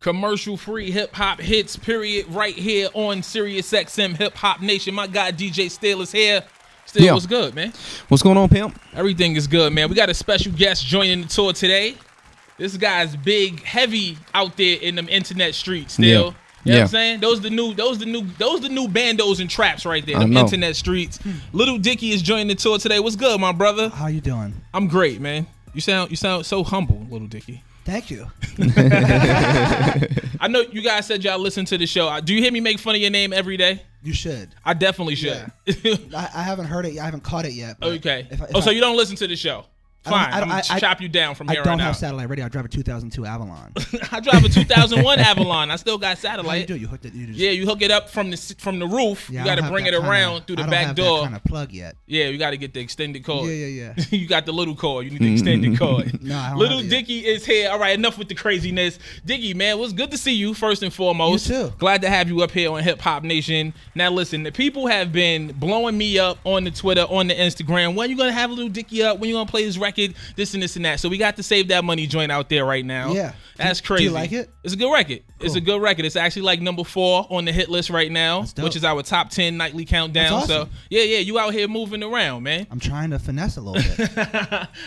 Commercial-free hip-hop hits, period, right here on SiriusXM Hip Hop Nation. My guy DJ Still is here. Still, what's good, man? What's going on, pimp? Everything is good, man. We got a special guest joining the tour today. This guy's big, heavy out there in them internet streets still. Yeah. You know what I'm saying? Those the new bandos and traps right there. Them internet streets. Lil Dicky is joining the tour today. What's good, my brother? How you doing? I'm great, man. You sound so humble, Lil Dicky. Thank you. I know you guys said y'all listen to the show. Do you hear me make fun of your name every day? You should. I definitely should. Yeah. I haven't heard it. I haven't caught it yet. Okay. So you don't listen to the show? Fine. I'm going to chop you down from here on out. I don't have satellite radio. I drive a 2002 Avalon. I drive a 2001 Avalon. I still got satellite. How you do? You hooked it? You hook it up from the roof. Yeah, you got to bring it around through the back door. I don't have that kind of plug yet. Yeah, you got to get the extended cord. Yeah. You got the little cord. You need the extended cord. No, I don't Lil Dicky is here. All right, enough with the craziness. Dicky, man, it was good to see you first and foremost. You too. Glad to have you up here on Hip Hop Nation. Now, listen, the people have been blowing me up on the Twitter, on the Instagram. When you going to have Lil Dicky up? When you going to play his record? This and this and that. So we got to Save That Money joint out there right now. Yeah. That's crazy. Do you like it? It's a good record. Cool. It's a good record. It's actually like number 4 on the hit list right now, which is our top 10 nightly countdown. That's awesome. So yeah, you out here moving around, man. I'm trying to finesse a little bit.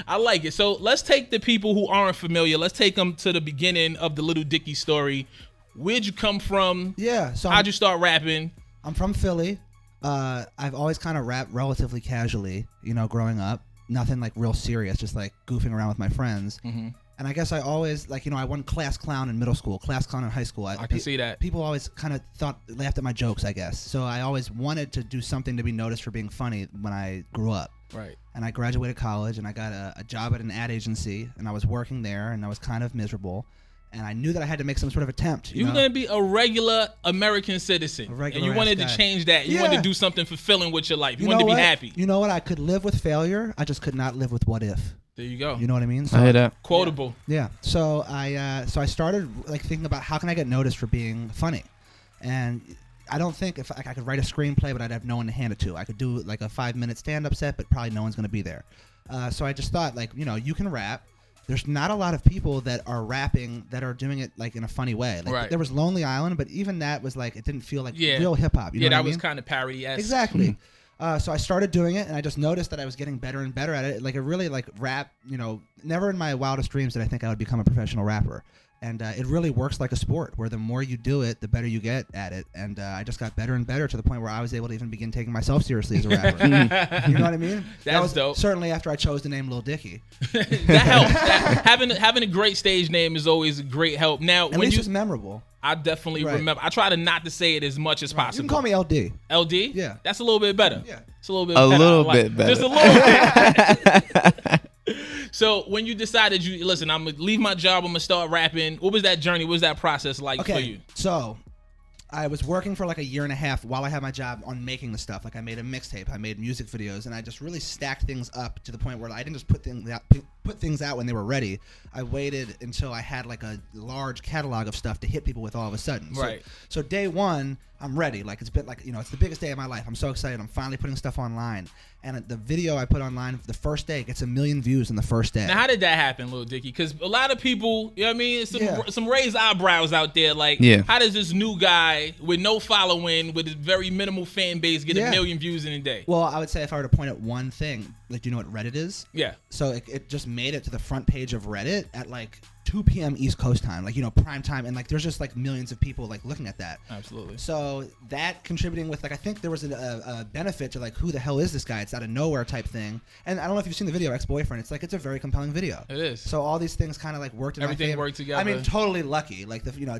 I like it. So let's take the people who aren't familiar. Let's take them to the beginning of the Lil Dicky story. Where'd you come from? Yeah. So how'd you start rapping? I'm from Philly. I've always kind of rapped relatively casually, growing up. Nothing like real serious, just like goofing around with my friends. Mm-hmm. And I guess I always, I won class clown in middle school, class clown in high school. I can see that. People always kind of laughed at my jokes, I guess. So I always wanted to do something to be noticed for being funny when I grew up. Right. And I graduated college, and I got a job at an ad agency, and I was working there, and I was kind of miserable. And I knew that I had to make some sort of attempt. You were going to be a regular American citizen. And you wanted to change that. You wanted to do something fulfilling with your life. You wanted to be happy. You know what? I could live with failure. I just could not live with what if. There you go. You know what I mean? So, I hear that. Quotable. Yeah. So I started thinking about how can I get noticed for being funny. And I don't think if I could write a screenplay, but I'd have no one to hand it to. I could do like a 5-minute stand-up set, but probably no one's going to be there. So I just thought you can rap. There's not a lot of people that are rapping that are doing it in a funny way. Right. There was Lonely Island, but even that was it didn't feel like real hip hop. You know what I mean? That was kind of parody-esque. Exactly. So I started doing it, and I just noticed that I was getting better and better at it. It really rap. Never in my wildest dreams did I think I would become a professional rapper. And it really works like a sport, where the more you do it, the better you get at it. And I just got better and better to the point where I was able to even begin taking myself seriously as a rapper. You know what I mean? That was dope. Certainly after I chose the name Lil Dicky. That helps. Having a great stage name is always a great help. Now, at least it's memorable. I definitely remember. I try to not to say it as much as possible. You can call me LD. LD? Yeah. That's a little bit better. Yeah. It's a little bit better. Just a little bit. So when you decided listen, I'm going to leave my job, I'm going to start rapping, what was that journey? What was that process like for you? So I was working for a year and a half while I had my job on making the stuff. I made a mixtape, I made music videos, and I just really stacked things up to the point where I didn't just put things out when they were ready. I waited until I had a large catalog of stuff to hit people with all of a sudden. Right. So day one, I'm ready. It's been it's the biggest day of my life. I'm so excited. I'm finally putting stuff online. And the video I put online the first day gets 1 million views in the first day. Now, how did that happen, Lil Dicky? Because a lot of people, you know what I mean? Some raised eyebrows out there. How does this new guy with no following, with a very minimal fan base, get 1 million views in a day? Well, I would say if I were to point at one thing, do you know what Reddit is? Yeah. So it just made it to the front page of Reddit at 2 p.m. East Coast time, prime time, and there's just millions of people looking at that. Absolutely. So that contributing with I think there was a benefit to who the hell is this guy? It's out of nowhere type thing. And I don't know if you've seen the video Ex-Boyfriend. It's a very compelling video. It is. So all these things kind of worked in my favor. Everything worked together. I mean, totally lucky.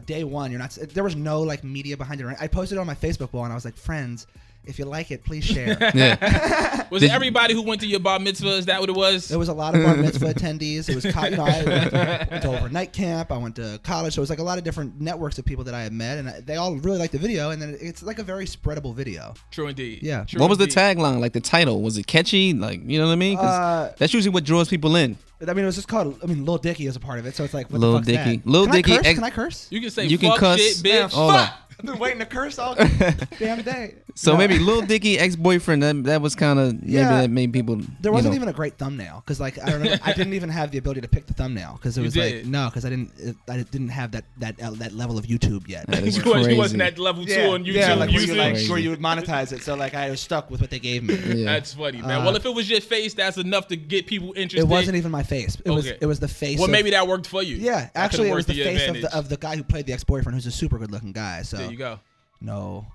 Day one, you're not. There was no media behind it. I posted it on my Facebook wall, and I was like, friends, if you like it, please share. Yeah. Was it everybody who went to your bar mitzvah? Is that what it was? There was a lot of bar mitzvah attendees. It was, I went to overnight camp. I went to college. So it was a lot of different networks of people that I had met, and they all really liked the video. And then it's a very spreadable video. True indeed. Yeah. True what was indeed. the tagline? The title, was it catchy? You know what I mean? 'Cause that's usually what draws people in. I mean, it was just called. Lil Dicky is a part of it, so it's what Lil the fuck's Dicky. that? Lil Dicky. Can I curse? You can say you fuck can cuss. shit, bitch. Hold Fuck. I've been waiting to curse all damn day. So maybe Lil Dicky ex-boyfriend. That was kind of maybe that made people. There wasn't even a great thumbnail because like I remember I didn't even have the ability to pick the thumbnail because it was like no because I didn't have that level of YouTube yet. You wasn't at level 2 on YouTube. Yeah, like where you would monetize it. So like I was stuck with what they gave me. Yeah. That's funny, man. Well, if it was your face, that's enough to get people interested. It wasn't even my face. It was the face. Well, maybe that worked for you. Yeah, actually, it was the face of the guy who played the ex-boyfriend, who's a super good-looking guy. So there you go. No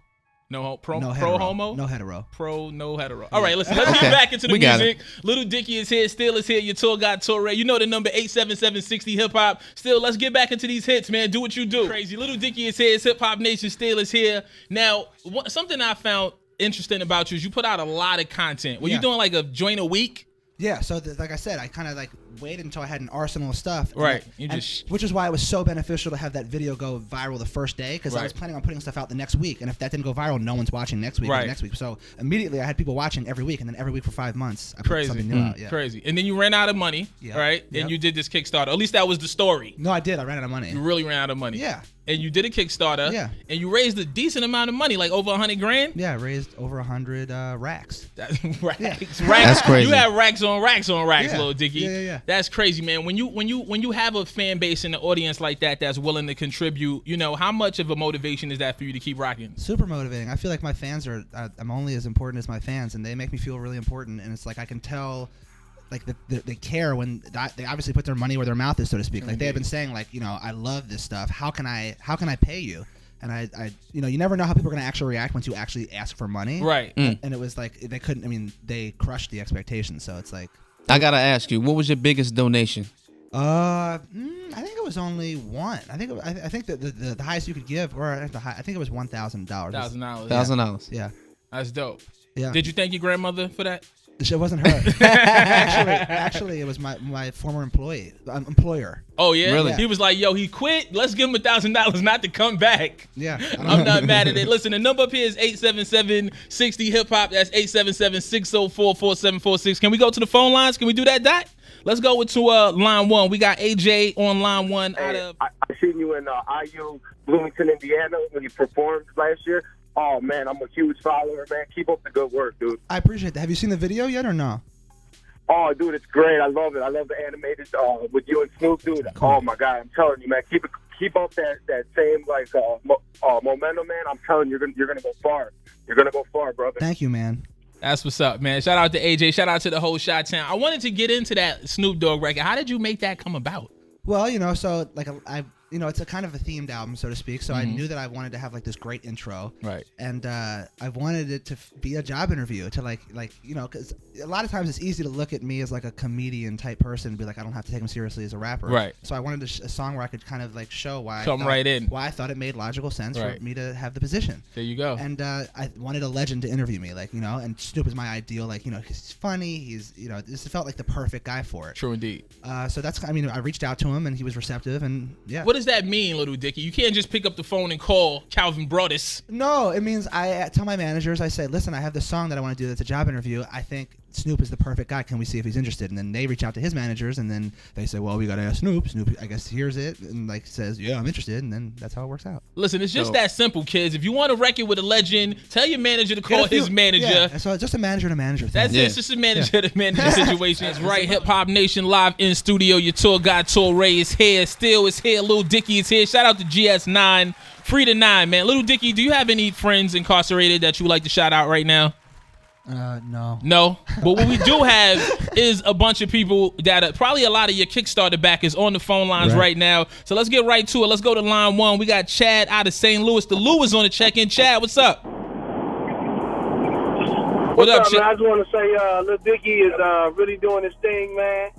homo? No hetero. No hetero. All right, let's get back into the music. Little Dicky is here. Still is here. Your tour guide, Torae. You know the number 877-60 hip hop. Still, let's get back into these hits, man. Do what you do. Crazy. Little Dicky is here. It's Hip Hop Nation. Still is here. Now, something I found interesting about you is you put out a lot of content. Were you doing like a joint a week? Yeah, so like I said, I kind of like waited until I had an arsenal of stuff. Right. Which is why it was so beneficial to have that video go viral the first day because I was planning on putting stuff out the next week. And if that didn't go viral, no one's watching next week or the next week. So immediately I had people watching every week. And then every week for 5 months, I put something new out. Yeah. Crazy. And then you ran out of money, right? And you did this Kickstarter. At least that was the story. No, I did. I ran out of money. You really ran out of money. Yeah. And you did a Kickstarter. Yeah. And you raised a decent amount of money, like over $100,000. Yeah, I raised over 100 racks. Racks. Yeah. That's crazy. You have racks on racks on racks, Lil Dicky. Yeah. That's crazy, man. When you have a fan base and an audience like that that's willing to contribute, you know, how much of a motivation is that for you to keep rocking? Super motivating. I feel like my fans are. I'm only as important as my fans, and they make me feel really important. And it's like I can tell. Like they care when they obviously put their money where their mouth is, so to speak. Like they have been saying, like, you know, I love this stuff. How can I pay you? And I you know, you never know how people are gonna actually react once you actually ask for money. Right. And it was like they couldn't. I mean, they crushed the expectations. So it's like. I gotta ask you, what was your biggest donation? I think it was only one. I think that the highest you could give, or I think it was $1,000. $1,000. Yeah. That's dope. Yeah. Did you thank your grandmother for that? It wasn't her. actually, it was my former employer. Oh yeah, really? He was like, "Yo, he quit. Let's give him $1,000 not to come back." Yeah, I'm not mad at it. Listen, the number up here is 877-60 hip hop. That's 877-604-4746. Can we go to the phone lines? Can we do that, Dot? Let's go to line 1. We got AJ on line 1. I seen you in IU, Bloomington, Indiana, when you performed last year. Oh, man, I'm a huge follower, man. Keep up the good work, dude. I appreciate that. Have you seen the video yet or no? Oh, dude, it's great. I love it. I love the animated with you and Snoop, dude. Cool. Oh, my God. I'm telling you, man. Keep up that same, like, momentum, man. I'm telling you, you're gonna go far. You're going to go far, brother. Thank you, man. That's what's up, man. Shout out to AJ. Shout out to the whole Chi-Town. I wanted to get into that Snoop Dogg record. How did you make that come about? Well, you know, so, like, you know, it's a kind of a themed album, so to speak. So I knew that I wanted to have like this great intro, right? And I wanted it to be a job interview, to like you know, because a lot of times it's easy to look at me as like a comedian type person and be like, I don't have to take him seriously as a rapper, right? So I wanted a song where I could kind of like show why why I thought it made logical sense for me to have the position. There you go. And I wanted a legend to interview me, like, you know, and Snoop is my ideal, like, you know, he's funny, he's, you know, this felt like the perfect guy for it. True indeed. So that's, I mean, I reached out to him and he was receptive, and yeah. What does that mean, Little Dicky? You can't just pick up the phone and call Calvin Broadus. No, it means I tell my managers, I say, listen, I have this song that I want to do that's a job interview. I think Snoop is the perfect guy. Can we see if he's interested? And then they reach out to his managers, and then they say, well, we got to ask Snoop. Snoop, I guess, hears it and like says, yeah, I'm interested, and then that's how it works out. Listen, it's just that simple, kids. If you want a record with a legend, tell your manager to call his manager. Yeah, so it's just a manager to manager thing. That's it. It's just a manager to manager situation. That's right. Hip Hop Nation live in studio. Your tour guide Torae is here. Still is here. Lil Dicky is here. Shout out to GS9. Free to 9, man. Little Dicky, do you have any friends incarcerated that you would like to shout out right now? No. But what we do have is a bunch of people that probably a lot of your Kickstarter backers on the phone lines right now. So let's get right to it. Let's go to line 1. We got Chad out of St. Louis. The Lou is on the check-in. Chad, what's up? What's up, man? I just want to say Lil Dicky is really doing his thing, man.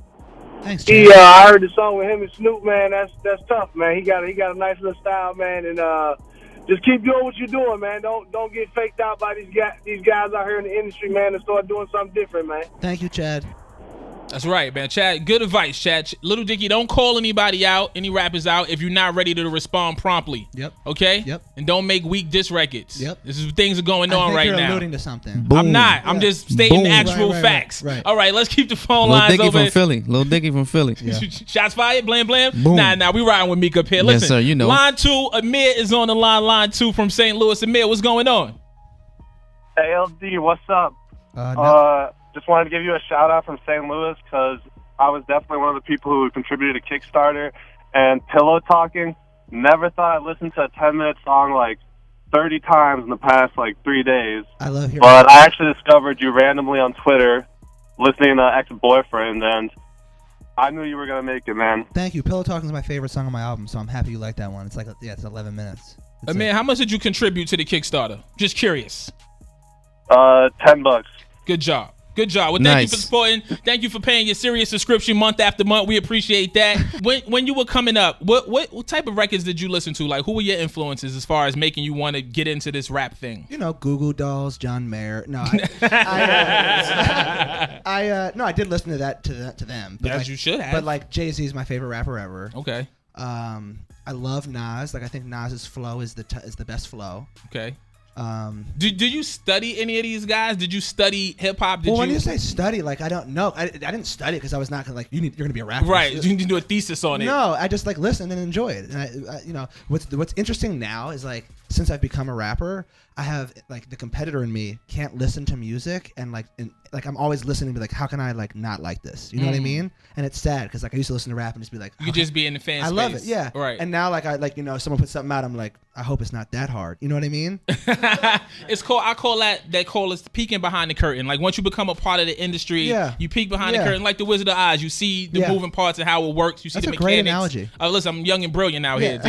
Thanks, Chad. I heard the song with him and Snoop, man. That's tough, man. He got a nice little style, man, and just keep doing what you're doing, man. Don't get faked out by these guys out here in the industry, man, and start doing something different, man. Thank you, Chad. That's right, man. Chad, good advice, Chad. Lil Dicky, don't call anybody out, any rappers out, if you're not ready to respond promptly. Yep. Okay? Yep. And don't make weak diss records. Yep. This is things are going on right you're now. alluding to something. Boom. I'm not. I'm just stating Boom. actual Right. facts. Right. All right, let's keep the phone Lil lines Dicky open. from Philly. Lil Dicky from Philly. Yeah. Shots fired, blam blam. Boom. Nah, we riding with Meek up here. Yes, Listen, sir, you know. Line 2, Amir is on the line. Line 2 from St. Louis. Amir, what's going on? Hey, LD, what's up? No. Just wanted to give you a shout out from St. Louis because I was definitely one of the people who contributed to Kickstarter and Pillow Talking. Never thought I'd listen to a 10-minute song like 30 times in the past 3 days. I love hearing But I actually discovered you randomly on Twitter listening to Ex-Boyfriend, and I knew you were going to make it, man. Thank you. Pillow Talking is my favorite song on my album, so I'm happy you like that one. It's it's 11 minutes. Amir, how much did you contribute to the Kickstarter? Just curious. $10. Good job. Good job. Well, thank you for Nice. supporting. Thank you for paying your Sirius subscription month after month. We appreciate that. When you were coming up, what type of records did you listen to? Like, who were your influences as far as making you want to get into this rap thing? Goo Goo Dolls, John Mayer. No, I did listen to that to them. But As you should have. But Jay-Z is my favorite rapper ever. Okay. I love Nas. I think Nas's flow is the best flow. Okay. Do you study any of these guys? Did you study hip hop? When you say study, I don't know. I didn't study because I was not gonna you're gonna be a rapper, right? You need to do a thesis on it. No, I just listen and enjoy it. And I what's interesting now is since I've become a rapper, I have the competitor in me can't listen to music and I'm always listening to how can I not like this? You know what I mean? And it's sad because I used to listen to rap and just be you could just be in the fan space. I love it, yeah. Right. And now someone puts something out, I'm I hope it's not that hard. You know what I mean? It's called. I call that call is peeking behind the curtain. Once you become a part of the industry, you peek behind the curtain like the Wizard of Oz. You see the moving parts and how it works. You see That's the a great mechanics. analogy. Listen, I'm young and brilliant out here.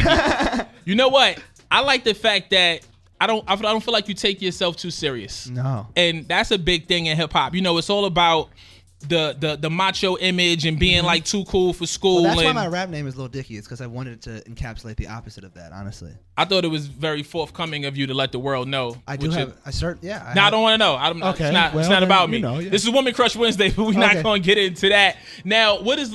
You know what? I like the fact that I don't feel like you take yourself too serious. No. And that's a big thing in hip hop. It's all about the macho image and being too cool for school. Well, that's why and my rap name is Lil Dicky. It's because I wanted to encapsulate the opposite of that, honestly. I thought it was very forthcoming of you to let the world know. I do have a certain, I don't want to know. Okay, It's not about me. Yeah. This is Woman Crush Wednesday, but we're not going to get into that. Now, what is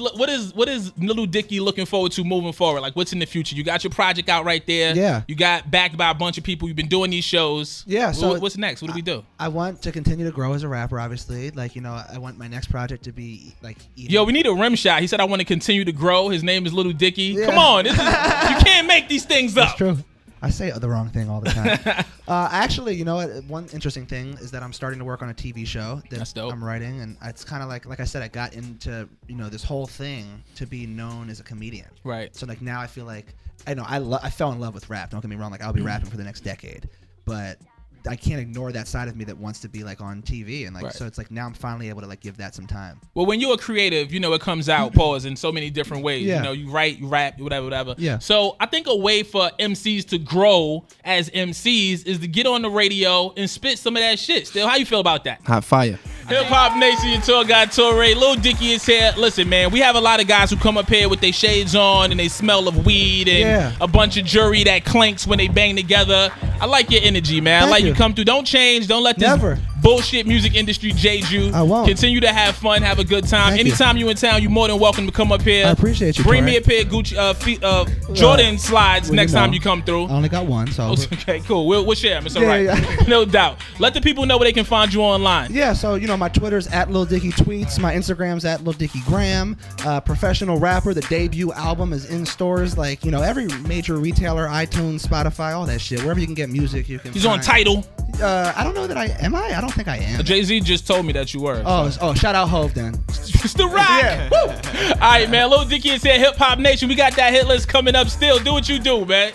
Lil Dicky looking forward to moving forward? What's in the future? You got your project out right there. Yeah. You got backed by a bunch of people. You've been doing these shows. Yeah. So what's next? What do we do? I want to continue to grow as a rapper, obviously. I want my next project to be Yo, we need a rim shot. He said I want to continue to grow. His name is Lil Dicky. Yeah. Come on, you can't make these things up. That's true. I say the wrong thing all the time. Actually, you know what? One interesting thing is that I'm starting to work on a TV show That's dope. I'm writing, and it's kind of like I said, I got into this whole thing to be known as a comedian. Right. So now I feel I fell in love with rap. Don't get me wrong. I'll be rapping for the next decade, but I can't ignore that side of me that wants to be on TV, and Right. so it's now I'm finally able to give that some time. Well, when you're a creative, it comes out, pause, in so many different ways. Yeah. You write, you rap, whatever. Yeah. So I think a way for MCs to grow as MCs is to get on the radio and spit some of that shit. Still, how you feel about that? Hot fire. Hip Hop Nation, your tour guide Torae. Lil Dicky is here. Listen, man, we have a lot of guys who come up here with their shades on and they smell of weed and a bunch of jewelry that clanks when they bang together. I like your energy, man. I like you come through. Don't change. Don't let this bullshit music industry jade you. I won't. Continue to have fun, have a good time. Anytime you in town, you're more than welcome to come up here. I appreciate you. Bring Torae. me a pair of Gucci, Jordan slides next time you come through. I only got one, so. Okay, cool. We'll share them. It's all right. No doubt. Let the people know where they can find you online. Yeah, so my Twitter's at Lil Dicky Tweets. My Instagram's at Lil Dicky Graham. Professional Rapper. The debut album is in stores every major retailer, iTunes, Spotify, all that shit. Wherever you can get music, you can. He's on Tidal. I don't know that I am. I don't think I am. Jay-Z just told me that you were. Oh, shout out Hove then. Still rock. Yeah. Woo. All right, man. Lil Dicky is here, Hip Hop Nation. We got that hit list coming up still. Do what you do, man.